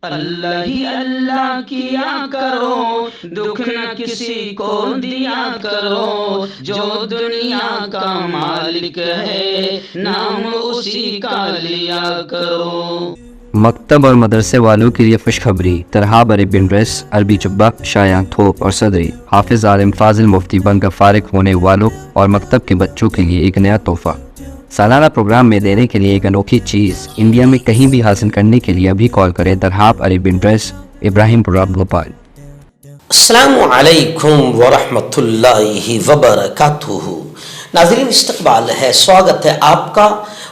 اللہ ہی اللہ کیا کرو، دکھ نہ کسی کو دیا کرو، جو دنیا کا مالک ہے نام اسی کا لیا کرو۔ مکتب اور مدرسے والوں کے لیے خوشخبری، ترحاب عربی ڈریس، عربی جبہ، شایان تھوپ اور صدری، حافظ عالم فاضل مفتی بن کر فارغ ہونے والوں اور مکتب کے بچوں کے لیے ایک نیا تحفہ۔ سالانہ پروگرام میں دینے کے لیے ایک انوکھی چیز انڈیا میں کہیں بھی حاصل کرنے کے لیے ابھی کال کریں۔ ترحاب عربی ڈریس، ابراہیم پورہ، بھوپال۔ السلام علیکم ورحمۃ اللہ وبرکاتہ۔ ناظرین، استقبال ہے، سواگت ہے آپ کا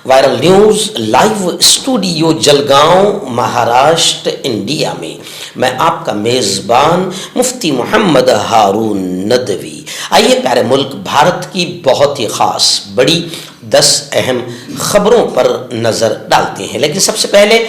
viral news live studio Jalgaon, Maharashtra, India میں۔ میں آپ کا میزبان مفتی محمد ہارون ندوی۔ آئیے پیارے ملک بھارت کی بہت ہی خاص بڑی 10 اہم خبروں پر نظر ڈالتے ہیں، لیکن سب سے پہلے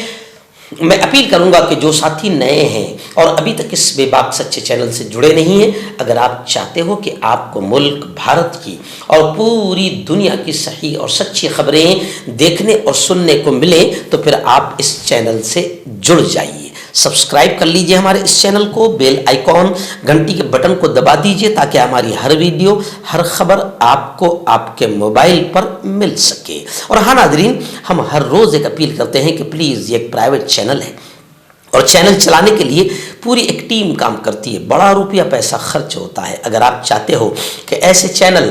میں اپیل کروں گا کہ جو ساتھی نئے ہیں اور ابھی تک اس بے باک سچے چینل سے جڑے نہیں ہیں، اگر آپ چاہتے ہو کہ آپ کو ملک بھارت کی اور پوری دنیا کی صحیح اور سچی خبریں دیکھنے اور سننے کو ملیں تو پھر آپ اس چینل سے جڑ جائیے۔ سبسکرائب کر لیجئے ہمارے اس چینل کو، بیل آئیکن گھنٹی کے بٹن کو دبا دیجئے تاکہ ہماری ہر ویڈیو، ہر خبر آپ کو آپ کے موبائل پر مل سکے۔ اور ہاں ناظرین، ہم ہر روز ایک اپیل کرتے ہیں کہ پلیز یہ ایک پرائیویٹ چینل ہے اور چینل چلانے کے لیے پوری ایک ٹیم کام کرتی ہے، بڑا روپیہ پیسہ خرچ ہوتا ہے۔ اگر آپ چاہتے ہو کہ ایسے چینل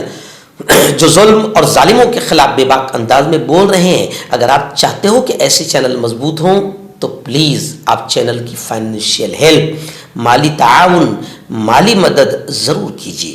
جو ظلم اور ظالموں کے خلاف بے باک انداز میں بول رہے ہیں، اگر آپ چاہتے ہو کہ ایسے چینل مضبوط ہوں تو پلیز آپ چینل کی فائنینشیل ہیلپ، مالی تعاون، مالی مدد ضرور کیجیے۔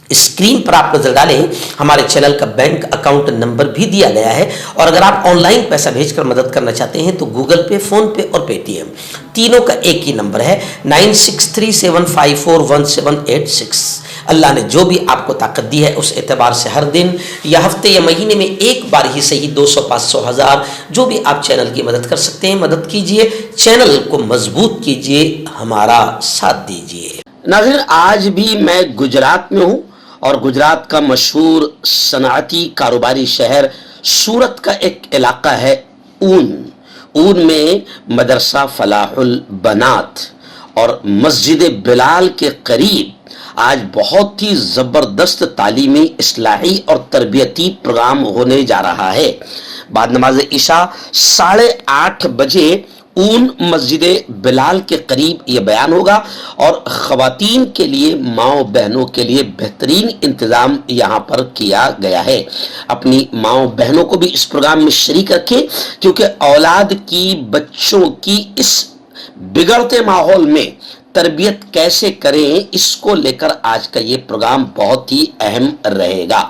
اسکرین پر آپ نظر ڈالیں، ہمارے چینل کا بینک اکاؤنٹ نمبر بھی دیا گیا ہے، اور اگر آپ آن لائن پیسہ بھیج کر مدد کرنا چاہتے ہیں تو گوگل پے، فون پے اور پے ٹی ایم تینوں کا ایک ہی نمبر ہے، 9637541786۔ اللہ نے جو بھی آپ کو طاقت دی ہے اس اعتبار سے ہر دن یا ہفتے یا مہینے میں ایک بار ہی صحیح 200، 500، 1000 جو بھی آپ چینل کی مدد کر سکتے ہیں مدد کیجئے، چینل کو مضبوط کیجئے، ہمارا ساتھ دیجئے۔ ناظرین، آج بھی میں گجرات میں ہوں اور گجرات کا مشہور صنعتی کاروباری شہر سورت کا ایک علاقہ ہے اون میں مدرسہ فلاح البنات اور مسجد بلال کے قریب آج بہت ہی زبردست تعلیمی، اصلاحی اور تربیتی پروگرام ہونے جا رہا ہے۔ بعد نماز عشاء 8:30 بجے اون مسجد بلال کے قریب یہ بیان ہوگا، اور خواتین کے لیے، ماؤں بہنوں کے لیے بہترین انتظام یہاں پر کیا گیا ہے۔ اپنی ماؤں بہنوں کو بھی اس پروگرام میں شریک رکھیں، کیونکہ اولاد کی، بچوں کی اس بگڑتے ماحول میں تربیت کیسے کریں، اس کو لے کر آج کا یہ پروگرام بہت ہی اہم رہے گا۔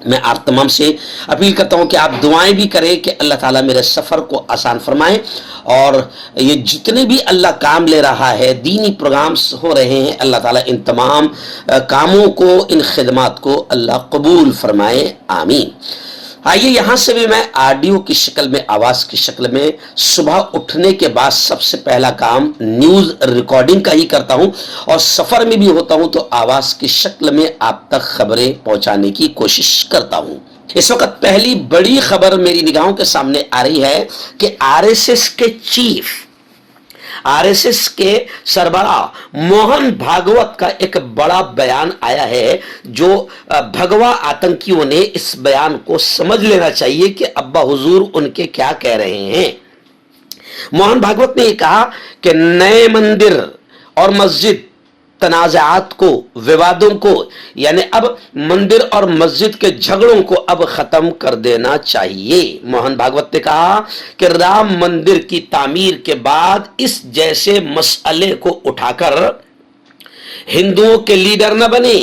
میں آپ تمام سے اپیل کرتا ہوں کہ آپ دعائیں بھی کریں کہ اللہ تعالیٰ میرے سفر کو آسان فرمائیں، اور یہ جتنے بھی اللہ کام لے رہا ہے، دینی پروگرامز ہو رہے ہیں، اللہ تعالیٰ ان تمام کاموں کو، ان خدمات کو اللہ قبول فرمائے، آمین۔ آئیے یہاں سے بھی میں آڈیو کی شکل میں، آواز کی شکل میں صبح اٹھنے کے بعد سب سے پہلا کام نیوز ریکارڈنگ کا ہی کرتا ہوں، اور سفر میں بھی ہوتا ہوں تو آواز کی شکل میں آپ تک خبریں پہنچانے کی کوشش کرتا ہوں۔ اس وقت پہلی بڑی خبر میری نگاہوں کے سامنے آ رہی ہے کہ RSS کے چیف، RSS کے سربراہ موہن بھاگوت کا ایک بڑا بیان آیا ہے، جو بھگوا آتنکیوں نے اس بیان کو سمجھ لینا چاہیے کہ ابا حضور ان کے کیا کہہ رہے ہیں۔ موہن بھاگوت نے یہ کہا کہ نئے مندر اور مسجد تنازعات کو، ووادوں کو، یعنی اب مندر اور مسجد کے جھگڑوں کو اب ختم کر دینا چاہیے۔ موہن بھاگوت نے کہا کہ رام مندر کی تعمیر کے بعد اس جیسے مسئلے کو اٹھا کر ہندوؤں کے لیڈر نہ بنے،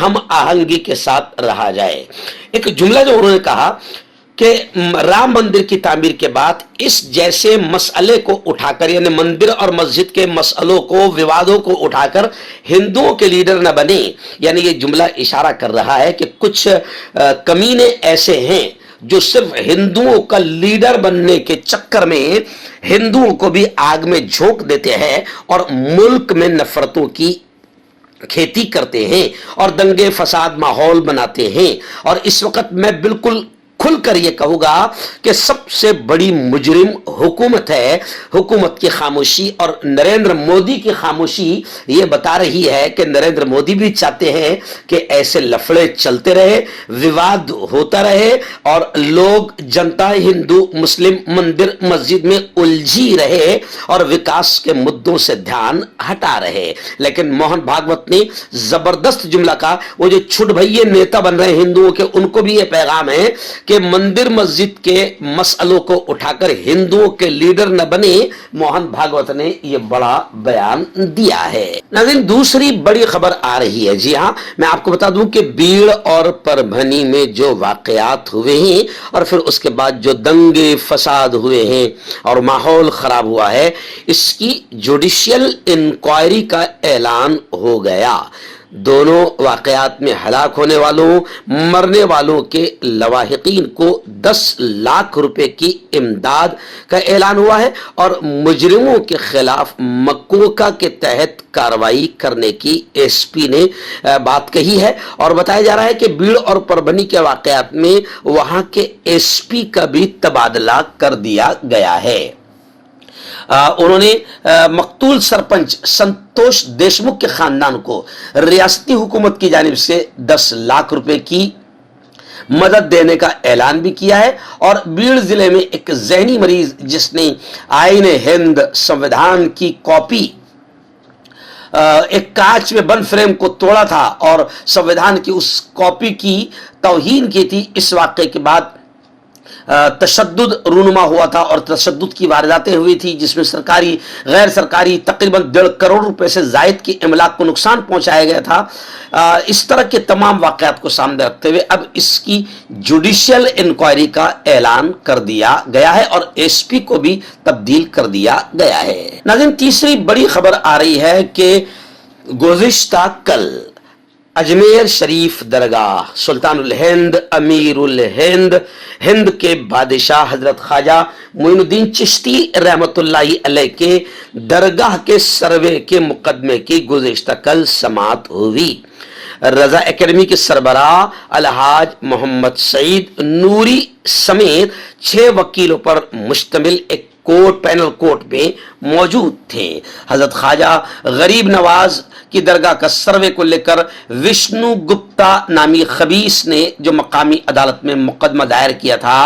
ہم آہنگی کے ساتھ رہا جائے۔ ایک جملہ جو انہوں نے کہا کہ رام مندر کی تعمیر کے بعد اس جیسے مسئلے کو اٹھا کر، یعنی مندر اور مسجد کے مسئلوں کو، ووادوں کو اٹھا کر ہندوؤں کے لیڈر نہ بنے، یعنی یہ جملہ اشارہ کر رہا ہے کہ کچھ کمینے ایسے ہیں جو صرف ہندوؤں کا لیڈر بننے کے چکر میں ہندوؤں کو بھی آگ میں جھونک دیتے ہیں اور ملک میں نفرتوں کی کھیتی کرتے ہیں اور دنگے فساد ماحول بناتے ہیں۔ اور اس وقت میں بالکل کھل کر یہ کہوں گا کہ سب سے بڑی مجرم حکومت ہے. حکومت کی خاموشی اور نریندر مودی کی خاموشی یہ بتا رہی ہے کہ نریندر مودی بھی چاہتے ہیں کہ ایسے لفڑے چلتے رہے, وواد ہوتا رہے اور لوگ جنتا ہندو مسلم مندر مسجد میں الجھی رہے اور وکاس کے مدوں سے دھیان ہٹا رہے. لیکن موہن بھاگوت نے زبردست جملہ کہا, وہ جو چھٹ بھئیے نیتا بن رہے ہیں ہندوؤں کے, ان کو بھی یہ پیغام ہے کہ مندر مسجد کے مسئلوں کو اٹھا کر ہندوؤں کے لیڈر نہ بنے. موہن بھاگوت نے یہ بڑا بیان دیا ہے. ناظرین دوسری بڑی خبر آ رہی ہے. جی ہاں, میں آپ کو بتا دوں کہ بیڑ اور پربھنی میں جو واقعات ہوئے ہیں اور پھر اس کے بعد جو دنگے فساد ہوئے ہیں اور ماحول خراب ہوا ہے, اس کی جوڈیشل انکوائری کا اعلان ہو گیا. دونوں واقعات میں ہلاک ہونے والوں مرنے والوں کے لواحقین کو 10 لاکھ روپے کی امداد کا اعلان ہوا ہے اور مجرموں کے خلاف مکوکا کے تحت کارروائی کرنے کی ایس پی نے بات کہی ہے. اور بتایا جا رہا ہے کہ بیڑ اور پربھنی کے واقعات میں وہاں کے ایس پی کا بھی تبادلہ کر دیا گیا ہے. انہوں نے مقتول سرپنچ سنتوش دیشمکھ کے خاندان کو ریاستی حکومت کی جانب سے 10 لاکھ روپے کی مدد دینے کا اعلان بھی کیا ہے. اور بیڑ ضلع میں ایک ذہنی مریض جس نے آئین ہند سنویدھان کی کاپی ایک کانچ میں بند فریم کو توڑا تھا اور سنویدھان کی اس کاپی کی توہین کی تھی, اس واقعے کے بعد تشدد رونما ہوا تھا اور تشدد کی وارداتیں ہوئی تھی جس میں سرکاری غیر سرکاری تقریباً 1.5 کروڑ روپے سے زائد کی املاک کو نقصان پہنچایا گیا تھا. اس طرح کے تمام واقعات کو سامنے رکھتے ہوئے اب اس کی جوڈیشل انکوائری کا اعلان کر دیا گیا ہے اور ایس پی کو بھی تبدیل کر دیا گیا ہے. ناظرین تیسری بڑی خبر آ رہی ہے کہ گزشتہ کل اجمیر شریف درگاہ سلطان الہند امیر الہند ہند کے بادشاہ حضرت خواجہ معین الدین چشتی رحمت اللہ علیہ کے درگاہ کے سروے کے مقدمے کی گزشتہ کل سماعت ہوئی. رضا اکیڈمی کے سربراہ الحاج محمد سعید نوری سمیت 6 وکیلوں پر مشتمل ایک پینل کورٹ میں موجود تھے. حضرت خواجہ غریب نواز کی درگاہ کا سروے کو لے کر وشنو گپتا نامی خبیث نے جو مقامی عدالت میں مقدمہ دائر کیا تھا,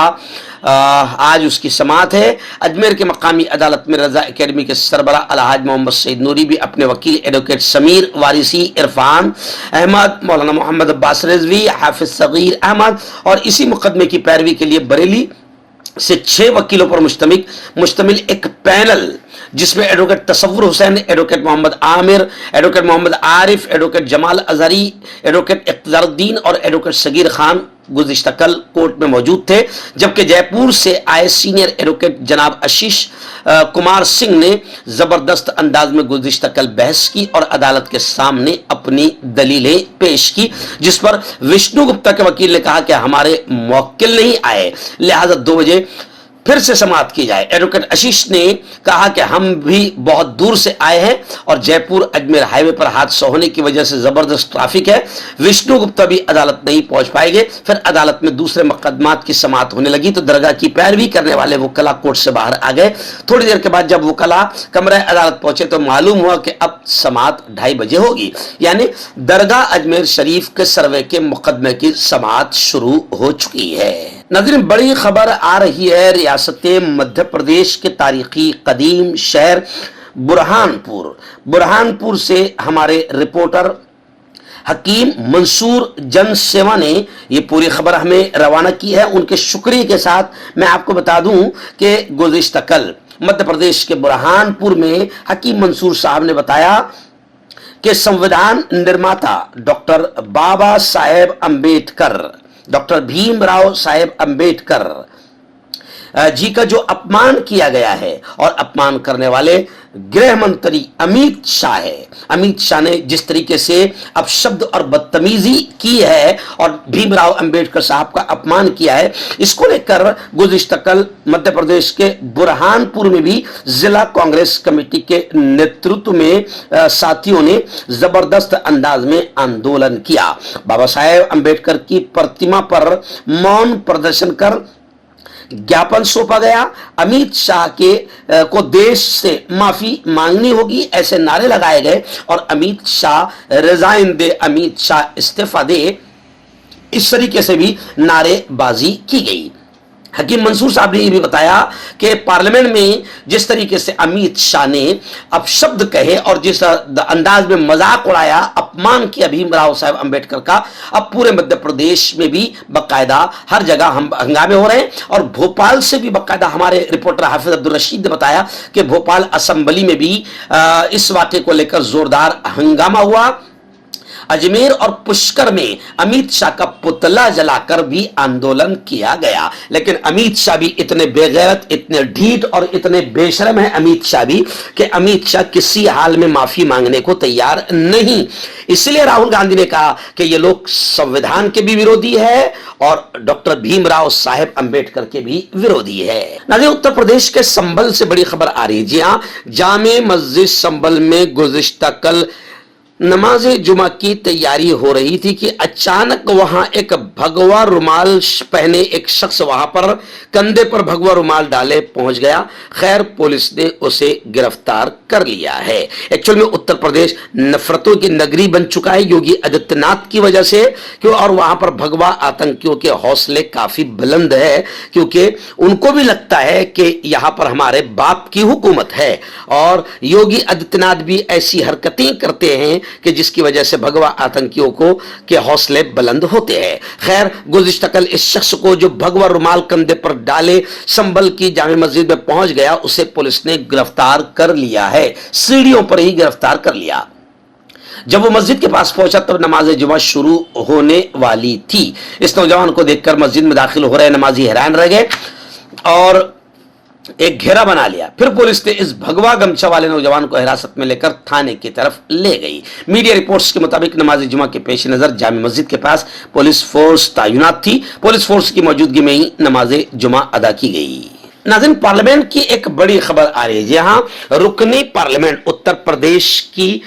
آج اس کی سماعت ہے. اجمیر کے مقامی عدالت میں رضا اکیڈمی کے سربراہ الحاج محمد سعید نوری بھی اپنے وکیل ایڈوکیٹ سمیر وارثی عرفان احمد مولانا محمد عباس رضوی حافظ صغیر احمد اور اسی مقدمے کی پیروی کے لیے بریلی سے 6 وکیلوں پر مشتمل ایک پینل جس میں ایڈوکیٹ تصور حسین, ایڈوکیٹ محمد عامر, ایڈوکیٹ محمد عارف, ایڈوکیٹ جمال ازہری, ایڈوکیٹ اقتدار الدین اور ایڈوکیٹ صغیر خان گزشتہ کل کورٹ میں موجود تھے. جبکہ جے پور سے آئے سینئر ایڈوکیٹ جناب آشیش کمار سنگھ نے زبردست انداز میں گزشتہ کل بحث کی اور عدالت کے سامنے اپنی دلیلیں پیش کی, جس پر وشنو گپتا کے وکیل نے کہا کہ ہمارے موکل نہیں آئے لہذا 2 بجے پھر سے سماعت کی جائے. ایڈوکیٹ آشیش نے کہا کہ ہم بھی بہت دور سے آئے ہیں اور جے پور اجمیر ہائی وے پر حادثہ ہونے کی وجہ سے زبردست ٹریفک ہے, وشنو گپتا بھی عدالت نہیں پہنچ پائے گے. پھر عدالت میں دوسرے مقدمات کی سماعت ہونے لگی تو درگاہ کی پیروی کرنے والے وکلا کورٹ سے باہر آ گئے. تھوڑی دیر کے بعد جب وکلا کمرہ عدالت پہنچے تو معلوم ہوا کہ اب سماعت 2:30 بجے ہوگی, یعنی درگاہ اجمیر شریف کے سروے کے مقدمے کی سماعت شروع ہو چکی ہے. ناظرین بڑی خبر آ رہی ہے ریاست مدھیہ پردیش کے تاریخی قدیم شہر برہانپور سے ہمارے رپورٹر حکیم منصور جن سیوا نے یہ پوری خبر ہمیں روانہ کی ہے. ان کے شکریہ کے ساتھ میں آپ کو بتا دوں کہ گزشتہ کل مدھیہ پردیش کے برہانپور میں حکیم منصور صاحب نے بتایا کہ سنویدھان نرماتا ڈاکٹر بابا صاحب امبیڈکر ڈاکٹر بھیم راؤ صاحب امبیڈکر जी का जो अपमान किया गया है और अपमान करने वाले गृह मंत्री अमित शाह है। अमित शाह ने जिस तरीके से अपशब्द और बदतमीजी की है और भीमराव अंबेडकर साहब का अपमान किया है, इसको लेकर गुज़िश्ता कल मध्य प्रदेश के बुरहानपुर में भी जिला कांग्रेस कमेटी के नेतृत्व में साथियों ने जबरदस्त अंदाज में आंदोलन किया। बाबा साहेब अंबेडकर की प्रतिमा पर मौन प्रदर्शन कर ज्ञापन सौंपा गया। अमित शाह के को देश से माफी मांगनी होगी, ऐसे नारे लगाए गए और अमित शाह रिजाइन दे, अमित शाह इस्तीफा दे, इस तरीके से भी नारेबाजी की गई। हकीम मंसूर साहब ने यह भी बताया कि पार्लियामेंट में जिस तरीके से अमित शाह ने अपशब्द कहे और जिस अंदाज में मजाक उड़ाया, अपमान किया भीमराव साहब अंबेडकर का, अब पूरे मध्य प्रदेश में भी बकायदा हर जगह हंगामे हो रहे हैं। और भोपाल से भी बकायदा हमारे रिपोर्टर हाफिज अब्दुल रशीद ने बताया कि भोपाल असेंबली में भी इस वाक़े को लेकर जोरदार हंगामा हुआ। अजमेर और पुष्कर में अमित शाह का पुतला जलाकर भी आंदोलन किया गया। लेकिन अमित शाह भी इतने बेगैरत, इतने ढीठ और इतने बेशरम है अमित शाह भी कि अमित शाह किसी हाल में माफी मांगने को तैयार नहीं। इसलिए राहुल गांधी ने कहा कि ये लोग संविधान के भी विरोधी है और डॉक्टर भीमराव साहेब अंबेडकर के भी विरोधी है। नाज़रीन, उत्तर प्रदेश के संभल से बड़ी खबर आ रही है। जी हां, जामे मस्जिद संभल में गुज़िश्ता कल नमाज जुमा की तैयारी हो रही थी कि अचानक वहां एक भगवा रुमाल पहने एक शख्स वहां पर कंधे पर भगवा रुमाल डाले पहुंच गया। खैर, पुलिस ने उसे गिरफ्तार कर लिया है। एक्चुअल में उत्तर प्रदेश नफरतों की नगरी बन चुका है योगी आदित्यनाथ की वजह से, क्यों, और वहां पर भगवा आतंकियों के हौसले काफी बुलंद है, क्योंकि उनको भी लगता है कि यहां पर हमारे बाप की हुकूमत है और योगी आदित्यनाथ भी ऐसी हरकतें करते हैं कि जिसकी वजह से भगवा आतंकियों को के हौसले बुलंद होते हैं। खैर, गुज़िश्ता कल इस शख्स को जो भगवा रुमाल कंधे पर डाले संभल की जामे मस्जिद में पहुंच गया, उसे पुलिस ने गिरफ्तार कर लिया है। सीढ़ियों पर ही गिरफ्तार कर लिया। जब वो मस्जिद के पास पहुंचा तब नमाज जुमा शुरू होने वाली थी। इस नौजवान को देखकर मस्जिद में दाखिल हो रहे नमाजी हैरान रह गए और एक घेरा बना लिया। फिर पुलिस ने इस भगवा गमछा वाले नौजवान को हिरासत में लेकर थाने की तरफ ले गई। मीडिया रिपोर्ट्स के मुताबिक नमाज जुमा के पेश नजर जामे मस्जिद के पास पुलिस फोर्स तैनात थी। पुलिस फोर्स की मौजूदगी में ही नमाज जुमा अदा की गई। नाज़रीन, पार्लियामेंट की एक बड़ी खबर आ रही है। जहां रुकनी पार्लियामेंट उत्तर प्रदेश की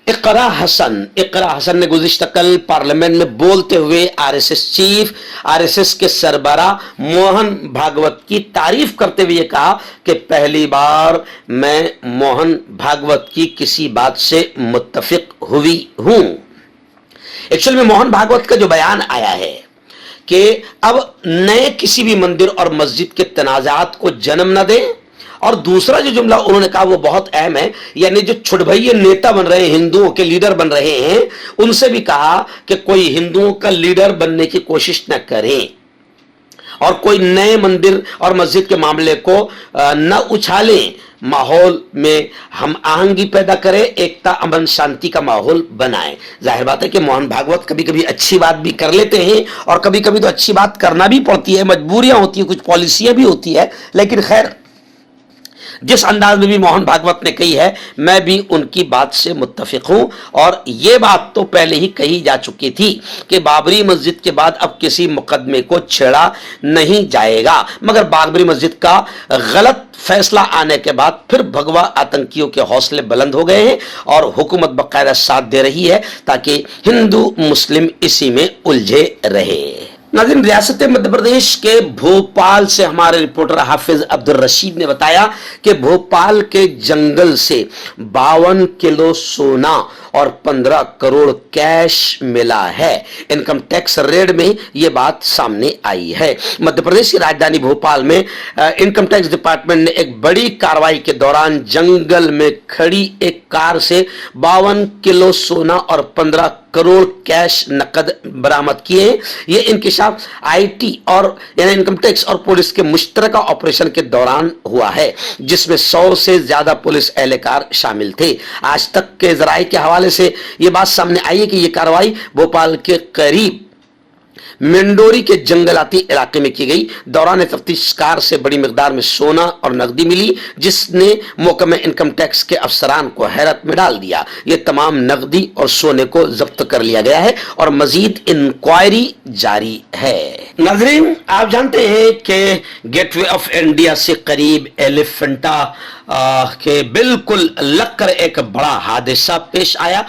इकरा हसन ने गुज़िश्ता कल पार्लियामेंट में बोलते हुए आरएसएस चीफ, आरएसएस के सरबराह मोहन भागवत की तारीफ करते हुए कहा कि पहली बार मैं मोहन भागवत की किसी बात से मुत्तफिक हुई हूं। एक्चुअल में मोहन भागवत का जो बयान आया है कि अब नए किसी भी मंदिर और मस्जिद के तनाज़ात को जन्म न दें, और दूसरा जो जुमला उन्होंने कहा वो बहुत अहम है, यानी जो छुटभइये नेता बन रहे हैं, हिंदुओं के लीडर बन रहे हैं, उनसे भी कहा कि कोई हिंदुओं का लीडर बनने की कोशिश न करें और कोई नए मंदिर और मस्जिद के मामले को न उछालें। माहौल में हम आहंगी पैदा करें, एकता, अमन, शांति का माहौल बनाएं। जाहिर बात है कि मोहन भागवत कभी कभी अच्छी बात भी कर लेते हैं और कभी कभी तो अच्छी बात करना भी पड़ती है, मजबूरियां होती है, कुछ पॉलिसियां भी होती है। लेकिन खैर, जिस अंदाज में भी मोहन भागवत ने कही है, मैं भी उनकी बात से मुत्तफिक हूं। और यह बात तो पहले ही कही जा चुकी थी कि बाबरी मस्जिद के बाद अब किसी मुकदमे को छेड़ा नहीं जाएगा, मगर बाबरी मस्जिद का गलत फैसला आने के बाद फिर भगवा आतंकियों के हौसले बुलंद हो गए हैं और हुकूमत बाकायदा साथ दे रही है ताकि हिंदू मुस्लिम इसी में उलझे रहे। नाज़रीन, रियासत मध्य प्रदेश के भोपाल से हमारे रिपोर्टर हाफिज अब्दुल रशीद ने बताया कि भोपाल के जंगल से 52 किलो सोना और 15 करोड़ कैश मिला है। इनकम टैक्स रेड में यह बात सामने आई है। मध्य प्रदेश की राजधानी भोपाल में इनकम टैक्स डिपार्टमेंट ने एक बड़ी कार्रवाई के दौरान जंगल में खड़ी एक कार से 52 किलो सोना और 15 करोड़ कैश नकद बरामद किए। ये इंकशाफ आईटी और यानी इनकम टैक्स और पुलिस के मुश्तरका ऑपरेशन के दौरान हुआ है, जिसमें 100 से ज्यादा पुलिस एहलकार शामिल थे। आज तक के जराये के हवाले से यह बात सामने आई है कि यह कार्रवाई भोपाल के करीब मंडोरी के जंगलाती इलाके में की गई। दौरान तफ्तीश कार से बड़ी मिकदार में सोना और नकदी मिली, जिसने महकमा इनकम टैक्स के अफसरान को हैरत में डाल दिया। ये तमाम नकदी और सोने को जब्त कर लिया गया है और मजीद इंक्वायरी जारी है। नाज़रीन, आप जानते हैं कि गेटवे ऑफ इंडिया से करीब एलिफेंटा के बिल्कुल लगकर एक बड़ा हादसा पेश आया।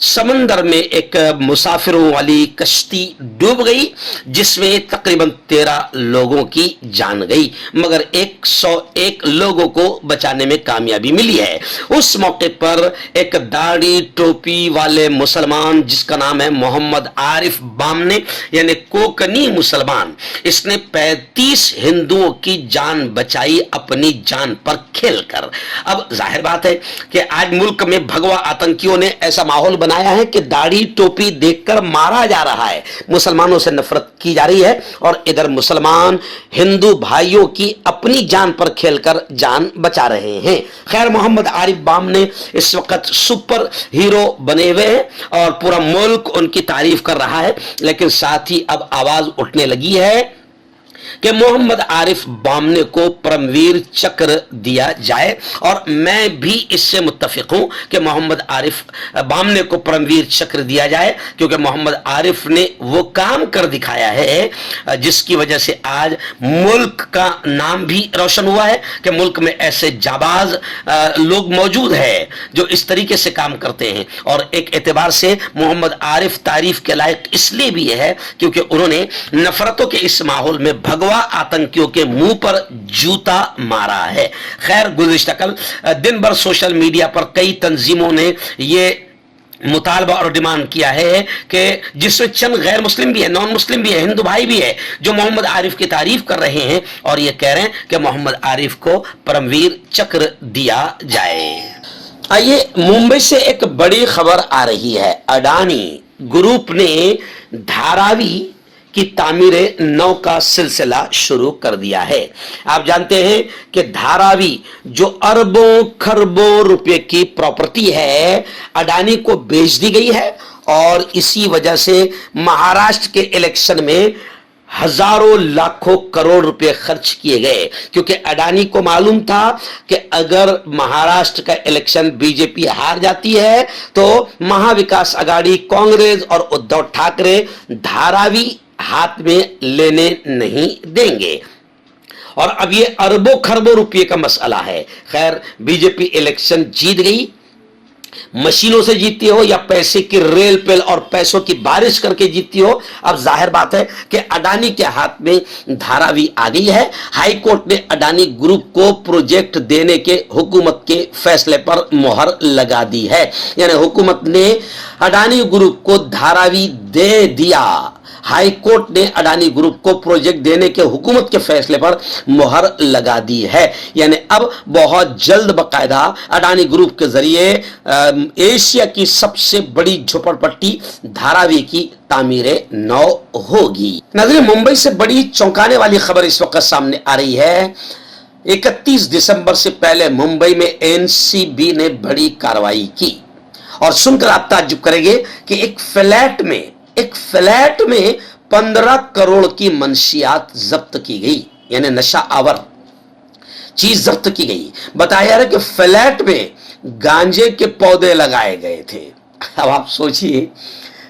समंदर में एक मुसाफिरों वाली कश्ती डूब गई, जिसमें तकरीबन 13 लोगों की जान गई, मगर 101 लोगों को बचाने में कामयाबी मिली है। उस मौके पर एक दाढ़ी टोपी वाले मुसलमान, जिसका नाम है मोहम्मद आरिफ बामने, यानी कोकनी मुसलमान, इसने 35 हिंदुओं की जान बचाई अपनी जान पर खेलकर। अब जाहिर बात है कि आज मुल्क में भगवा आतंकियों ने ऐसा माहौल बनाया है कि दाढ़ी टोपी देखकर मारा जा रहा है, मुसलमानों से नफरत की जा रही है, और इधर मुसलमान हिंदू भाइयों की अपनी जान पर खेलकर जान बचा रहे हैं। खैर, मोहम्मद आरिफ बामने इस वक्त सुपर हीरो बने हुए हैं और पूरा मुल्क उनकी तारीफ कर रहा है, लेकिन साथ ही अब आवाज उठने लगी है कि मोहम्मद आरिफ बामने को परमवीर चक्र दिया जाए, और मैं भी इससे मुत्तफिक हूं कि मोहम्मद आरिफ बामने को परमवीर चक्र दिया जाए, क्योंकि मोहम्मद आरिफ ने वो काम कर दिखाया है जिसकी वजह से आज मुल्क का नाम भी रोशन हुआ है कि मुल्क में ऐसे जाबाज लोग मौजूद है जो इस तरीके से काम करते हैं। और एक एतबार से मोहम्मद आरिफ तारीफ के लायक इसलिए भी है क्योंकि उन्होंने नफरतों के इस माहौल में भगवा आतंकियों के मुंह पर जूता मारा है। खैर, गुज़िश्ता कल दिन भर सोशल मीडिया पर कई तंजीमों ने ये मुतालबा और डिमांड किया है कि जिसमें चंद गैर मुस्लिम भी है, नॉन मुस्लिम भी है, हिंदू भाई भी है, जो मोहम्मद आरिफ की तारीफ कर रहे हैं और ये कह रहे हैं कि मोहम्मद आरिफ को परमवीर चक्र दिया जाए। आइए, मुंबई से एक बड़ी खबर आ रही है। अडानी ग्रुप ने धारावी की तामीर नौ का सिलसिला शुरू कर दिया है। आप जानते हैं कि धारावी जो अरबों खरबों रुपए की प्रॉपर्टी है, अडानी को बेच दी गई है, और इसी वजह से महाराष्ट्र के इलेक्शन में हजारों लाखों करोड़ रुपए खर्च किए गए, क्योंकि अडानी को मालूम था कि अगर महाराष्ट्र का इलेक्शन बीजेपी हार जाती है तो महाविकास आघाड़ी, कांग्रेस और उद्धव ठाकरे धारावी हाथ में लेने नहीं देंगे, और अब ये अरबों खरबों रुपये का मसला है। खैर, बीजेपी इलेक्शन जीत गई, मशीनों से जीती हो या पैसे की रेल पेल और पैसों की बारिश करके जीती हो। अब जाहिर बात है कि अडानी के हाथ में धारावी आ गई है। हाई कोर्ट ने अडानी ग्रुप को प्रोजेक्ट देने के हुकूमत के फैसले पर मोहर लगा दी है, यानी हुकूमत ने अडानी ग्रुप को धारावी दे दिया। हाई कोर्ट ने अडानी ग्रुप को प्रोजेक्ट देने के हुकूमत के फैसले पर मोहर लगा दी है, यानी अब बहुत जल्द बकायदा अडानी ग्रुप के जरिए एशिया की सबसे बड़ी झोपड़पट्टी धारावी की तामीर नौ होगी। नाज़रीन, मुंबई से बड़ी चौंकाने वाली खबर इस वक्त सामने आ रही है। 31 दिसंबर से पहले मुंबई में एनसीबी ने बड़ी कार्रवाई की, और सुनकर आप ताज्जुब करेंगे कि एक फ्लैट में 15 करोड़ की मंशियात जब्त की गई, यानी नशा आवर चीज जब्त की गई। बताया जा रहा है कि फ्लैट में गांजे के पौधे लगाए गए थे। अब आप सोचिए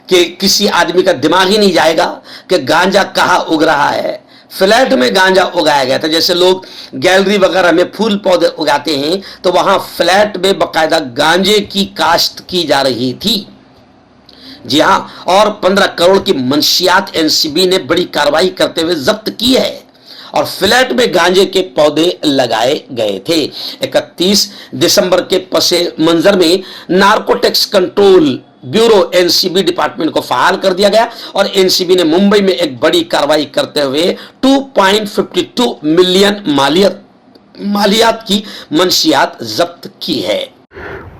कि किसी आदमी का दिमाग ही नहीं जाएगा कि गांजा कहां उग रहा है। फ्लैट में गांजा उगाया गया था, जैसे लोग गैलरी वगैरह में फूल पौधे उगाते हैं, तो वहां फ्लैट में बकायदा गांजे की काश्त की जा रही थी। जी हां, और 15 करोड़ की मंशियात एनसीबी ने बड़ी कार्रवाई करते हुए जब्त की है, और फ्लैट में गांजे के पौधे लगाए गए थे। 31 दिसंबर के पसे मंजर में narcotics control bureau NCB department को फहाल कर दिया गया, और एनसीबी ने मुंबई में एक बड़ी कार्रवाई करते हुए 2.52 मिलियन मालियात की मंशियात जब्त की है।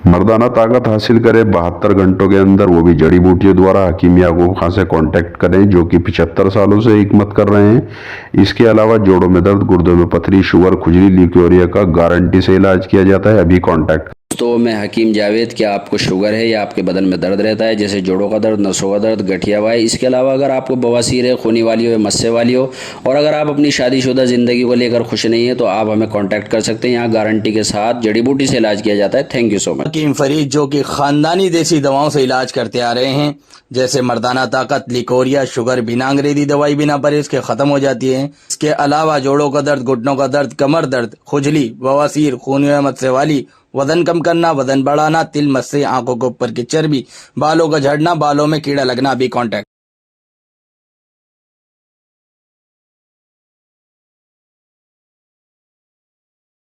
मर्दाना ताकत हासिल करे 72 घंटों के अंदर, वो भी जड़ी बूटियों द्वारा। हकीम याकूब खान से कांटेक्ट करें, जो कि 75 सालों से हिकमत कर रहे हैं। इसके अलावा जोड़ों में दर्द, गुर्दों में पथरी, शुगर, खुजली, ल्यूकेरिया का गारंटी से इलाज किया जाता है। अभी कांटेक्ट تو میں حکیم جاوید، کیا آپ کو شوگر ہے یا آپ کے بدن میں درد رہتا ہے جیسے جوڑوں کا درد، نسوں کا درد، گٹھیا وائے؟ اس کے علاوہ اگر آپ کو بواسیر ہے، خونی والی ہو یا مسے والی ہو، اور اگر آپ اپنی شادی شدہ زندگی کو لے کر خوش نہیں ہیں تو آپ ہمیں کانٹیکٹ کر سکتے ہیں. یہاں گارنٹی کے ساتھ جڑی بوٹی سے علاج کیا جاتا ہے. تھینک یو سو مچ. حکیم فرید جو کہ خاندانی دیسی دواؤں سے علاج کرتے آ رہے ہیں، جیسے مردانہ طاقت، لیکوریا، شوگر بنا انگریزی دوائی بنا پرہیز کے ختم ہو جاتی ہے. اس کے علاوہ جوڑوں کا درد، گھٹنوں کا درد، کمر درد، کھجلی، بواسیر، خونی مسے والی، وزن کم کرنا، وزن بڑھانا، تل مسے، آنکھوں کے اوپر کی چربی، بالوں کا جھڑنا، بالوں میں کیڑا لگنا، بھی کانٹیکٹ.